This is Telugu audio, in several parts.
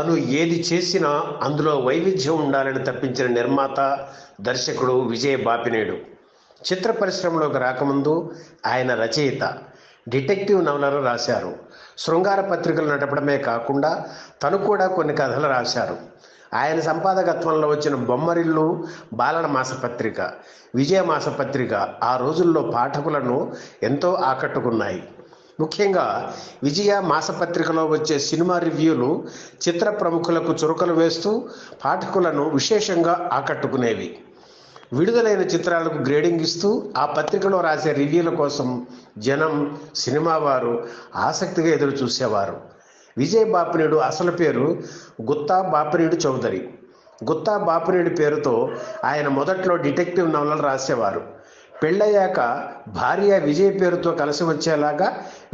తను ఏది చేసినా అందులో వైవిధ్యం ఉండాలని తప్పించిన నిర్మాత, దర్శకుడు విజయ్ బాపినేడు. చిత్ర పరిశ్రమలోకి రాకముందు ఆయన రచయిత, డిటెక్టివ్ నవలలు రాశారు. శృంగార పత్రికలు నడపడమే కాకుండా తను కూడా కొన్ని కథలు రాశారు. ఆయన సంపాదకత్వంలో వచ్చిన బొమ్మరిల్లు బాలల మాసపత్రిక, విజయ మాసపత్రిక ఆ రోజుల్లో పాఠకులను ఎంతో ఆకట్టుకున్నాయి. ముఖ్యంగా విజయ మాసపత్రికలో వచ్చే సినిమా రివ్యూలు చిత్ర ప్రముఖులకు చురకలు వేస్తూ పాఠకులను విశేషంగా ఆకట్టుకునేవి. విడుదలైన చిత్రాలకు గ్రేడింగ్ ఇస్తూ ఆ పత్రికలో రాసే రివ్యూల కోసం జనం, సినిమా వారు ఆసక్తిగా ఎదురు చూసేవారు. విజయ్ బాపినేడు అసలు పేరు గుత్తా బాపినేడు చౌదరి. గుత్తా బాపినేడు పేరుతో ఆయన మొదట్లో డిటెక్టివ్ నవలలు రాసేవారు. పెళ్ళయ్యాక భార్య విజయ్ పేరుతో కలిసి వచ్చేలాగా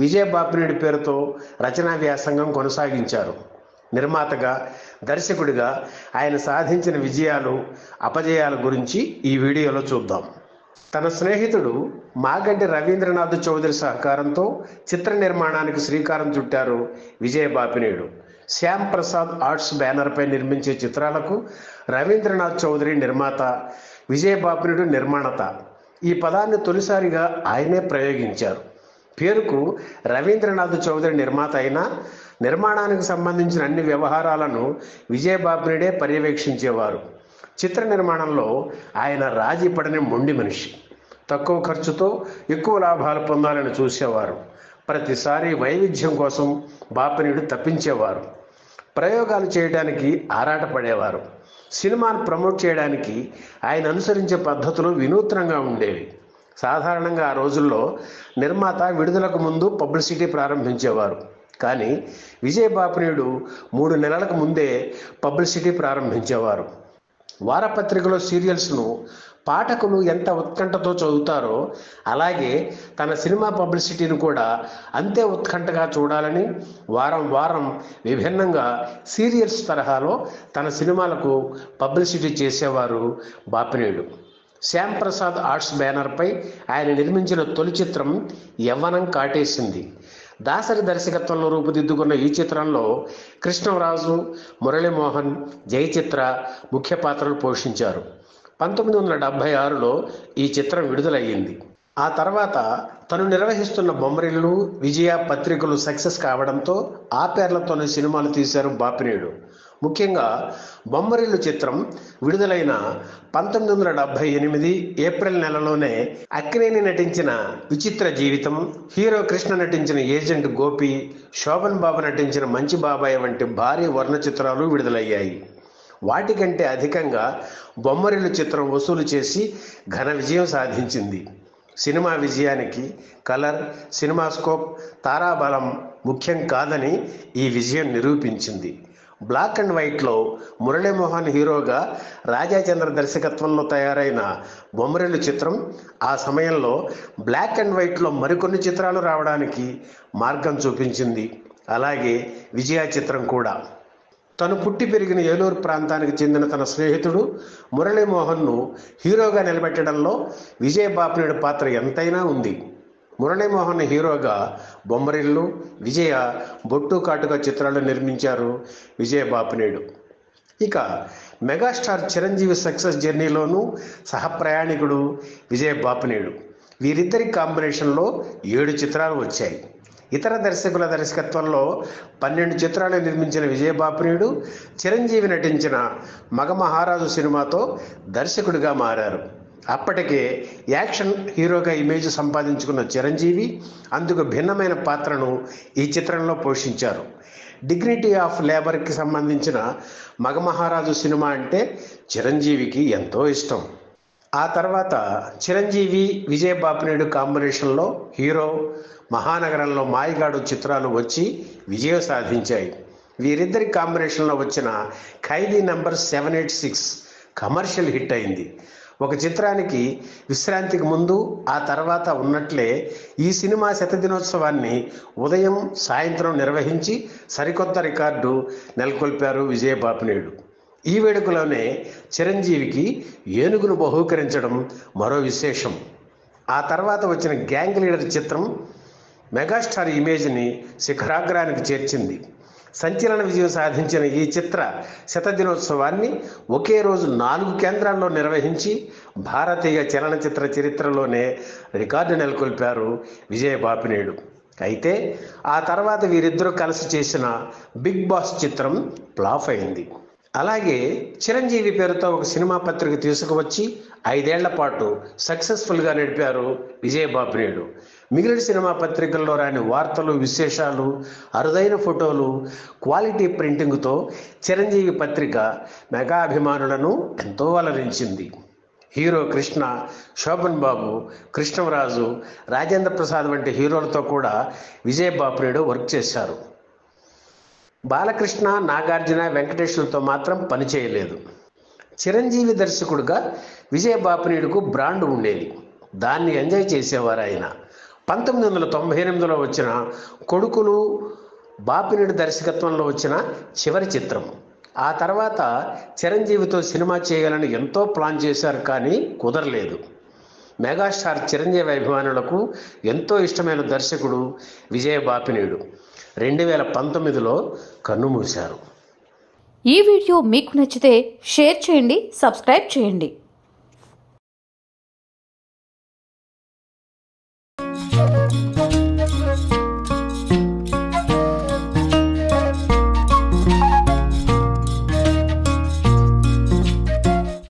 విజయ్ బాపినేడు పేరుతో రచనా వ్యాసంగం కొనసాగించారు. నిర్మాతగా, దర్శకుడిగా ఆయన సాధించిన విజయాలు, అపజయాల గురించి ఈ వీడియోలో చూద్దాం. తన స్నేహితుడు మాగంటి రవీంద్రనాథ్ చౌదరి సహకారంతో చిత్ర నిర్మాణానికి శ్రీకారం చుట్టారు విజయ్ బాపినేడు. శ్యామ్ ప్రసాద్ ఆర్ట్స్ బ్యానర్పై నిర్మించే చిత్రాలకు రవీంద్రనాథ్ చౌదరి నిర్మాత, విజయ్ బాపినేడు నిర్మాణత. ఈ పదాన్ని తొలిసారిగా ఆయనే ప్రయోగించారు. పేరుకు రవీంద్రనాథ్ చౌదరి నిర్మాత అయినా నిర్మాణానికి సంబంధించిన అన్ని వ్యవహారాలను విజయ్ బాపినేడే పర్యవేక్షించేవారు. చిత్ర నిర్మాణంలో ఆయన రాజీ పడని మొండి మనిషి. తక్కువ ఖర్చుతో ఎక్కువ లాభాలు పొందాలని చూసేవారు. ప్రతిసారి వైవిధ్యం కోసం బాపినేడు తప్పించేవారు. ప్రయోగాలు చేయడానికి ఆరాటపడేవారు. సినిమాను ప్రమోట్ చేయడానికి ఆయన అనుసరించే పద్ధతులు వినూత్నంగా ఉండేవి. సాధారణంగా ఆ రోజుల్లో నిర్మాత విడుదలకు ముందు పబ్లిసిటీ ప్రారంభించేవారు. కానీ విజయ్ బాపినేడు 3 నెలలకు ముందే పబ్లిసిటీ ప్రారంభించేవారు. వారపత్రికలో సీరియల్స్ను పాఠకులు ఎంత ఉత్కంఠతో చదువుతారో అలాగే తన సినిమా పబ్లిసిటీని కూడా అంతే ఉత్కంఠగా చూడాలని వారం వారం విభిన్నంగా సీరియల్స్ తరహాలో తన సినిమాలకు పబ్లిసిటీ చేసేవారు బాపినేడు. శ్యామ్ ప్రసాద్ ఆర్ట్స్ బ్యానర్పై ఆయన నిర్మించిన తొలి చిత్రం యవ్వనం కాటేసింది. దాసరి దర్శకత్వంలో రూపుదిద్దుకున్న ఈ చిత్రంలో కృష్ణరాజు, మురళీమోహన్, జయచిత్ర ముఖ్య పాత్రలు పోషించారు. 1976లో ఈ చిత్రం విడుదలయ్యింది. ఆ తర్వాత తను నిర్వహిస్తున్న బొమ్మరిల్లు, విజయ పత్రికలు సక్సెస్ కావడంతో ఆ పేర్లతోనే సినిమాలు తీశారు బాపినేడు. ముఖ్యంగా బొమ్మరిల్లు చిత్రం విడుదలైన 1978 ఏప్రిల్ నెలలోనే అక్కినేని నటించిన విచిత్ర జీవితం, హీరో కృష్ణ నటించిన ఏజెంట్ గోపి, శోభన్ బాబు నటించిన మంచి బాబాయ్ వంటి భారీ వర్ణ చిత్రాలు విడుదలయ్యాయి. వాటికంటే అధికంగా బొమ్మరిల్లు చిత్రం వసూలు చేసి ఘన విజయం సాధించింది. సినిమా విజయానికి కలర్, సినిమాస్కోప్, తారాబలం ముఖ్యం కాదని ఈ విజయం నిరూపించింది. బ్లాక్ అండ్ వైట్లో మురళీమోహన్ హీరోగా రాజాచంద్ర దర్శకత్వంలో తయారైన బొమ్మరిల్లు చిత్రం ఆ సమయంలో బ్లాక్ అండ్ వైట్లో మరికొన్ని చిత్రాలు రావడానికి మార్గం చూపించింది. అలాగే విజయ చిత్రం కూడా. తను పుట్టి పెరిగిన ఏలూరు ప్రాంతానికి చెందిన తన స్నేహితుడు మురళీమోహన్ను హీరోగా నిలబెట్టడంలో విజయ్ బాపినేడు పాత్ర ఎంతైనా ఉంది. మురళీమోహన్ హీరోగా బొమ్మరిల్లు, విజయ, బొట్టు కాటుక చిత్రాలు నిర్మించారు విజయ్ బాపినేడు. ఇక మెగాస్టార్ చిరంజీవి సక్సెస్ జర్నీలోనూ సహప్రయాణికుడు విజయ్ బాపినేడు. వీరిద్దరి కాంబినేషన్లో 7 చిత్రాలు వచ్చాయి. ఇతర దర్శకుల దర్శకత్వంలో 12 చిత్రాలు నిర్మించిన విజయ్ బాపినేడు చిరంజీవి నటించిన మగమహారాజు సినిమాతో దర్శకుడిగా మారారు. అప్పటికే యాక్షన్ హీరోగా ఇమేజ్ సంపాదించుకున్న చిరంజీవి అందుకు భిన్నమైన పాత్రను ఈ చిత్రంలో పోషించారు. డిగ్నిటీ ఆఫ్ లేబర్కి సంబంధించిన మగమహారాజు సినిమా అంటే చిరంజీవికి ఎంతో ఇష్టం. ఆ తర్వాత చిరంజీవి, విజయ్ బాపినేడు కాంబినేషన్లో హీరో, మహానగరంలో మాయగాడు చిత్రాలు వచ్చి విజయం సాధించాయి. వీరిద్దరి కాంబినేషన్లో వచ్చిన ఖైదీ నంబర్ 786 కమర్షియల్ హిట్ అయింది. ఒక చిత్రానికి విశ్రాంతికి ముందు, ఆ తర్వాత ఉన్నట్లే ఈ సినిమా శతదినోత్సవాన్ని ఉదయం, సాయంత్రం నిర్వహించి సరికొత్త రికార్డు నెలకొల్పారు విజయ్ బాపినేడు. ఈ వేడుకలోనే చిరంజీవికి ఏనుగును బహూకరించడం మరో విశేషం. ఆ తర్వాత వచ్చిన గ్యాంగ్ లీడర్ చిత్రం మెగాస్టార్ ఇమేజ్ని శిఖరాగ్రానికి చేర్చింది. సంచలన విజయం సాధించిన ఈ చిత్ర శతదినోత్సవాన్ని ఒకే రోజు 4 కేంద్రాల్లో నిర్వహించి భారతీయ చలనచిత్ర చరిత్రలోనే రికార్డు నెలకొల్పారు విజయ్ బాపినేడు. అయితే ఆ తర్వాత వీరిద్దరూ కలిసి చేసిన బిగ్ బాస్ చిత్రం ఫ్లాప్ అయింది. అలాగే చిరంజీవి పేరుతో ఒక సినిమా పత్రిక తీసుకువచ్చి 5 ఏళ్ల పాటు సక్సెస్ఫుల్గా నడిపారు విజయ్ బాపినేడు. మిగిలిన సినిమా పత్రికల్లో రాని వార్తలు, విశేషాలు, అరుదైన ఫోటోలు, క్వాలిటీ ప్రింటింగ్తో చిరంజీవి పత్రిక మెగా అభిమానులను ఎంతో అలరించింది. హీరో కృష్ణ, శోభన్ బాబు, కృష్ణరాజు, రాజేంద్ర ప్రసాద్ వంటి హీరోలతో కూడా విజయ్ బాపినేడు వర్క్ చేశారు. బాలకృష్ణ, నాగార్జున, వెంకటేష్లతో మాత్రం పనిచేయలేదు. చిరంజీవి దర్శకుడుగా విజయ్ బాపినేడుకు బ్రాండ్ ఉండేది. దాన్ని ఎంజాయ్ చేసేవారు ఆయన. 1998లో వచ్చిన కొడుకులు బాపినేడు దర్శకత్వంలో వచ్చిన చివరి చిత్రం. ఆ తర్వాత చిరంజీవితో సినిమా చేయాలని ఎంతో ప్లాన్ చేశారు, కానీ కుదరలేదు. మెగాస్టార్ చిరంజీవి అభిమానులకు ఎంతో ఇష్టమైన దర్శకుడు విజయ్ బాపినేడు 2019లో కన్నుమూశారు. ఈ వీడియో మీకు నచ్చితే షేర్ చేయండి, సబ్స్క్రైబ్ చేయండి.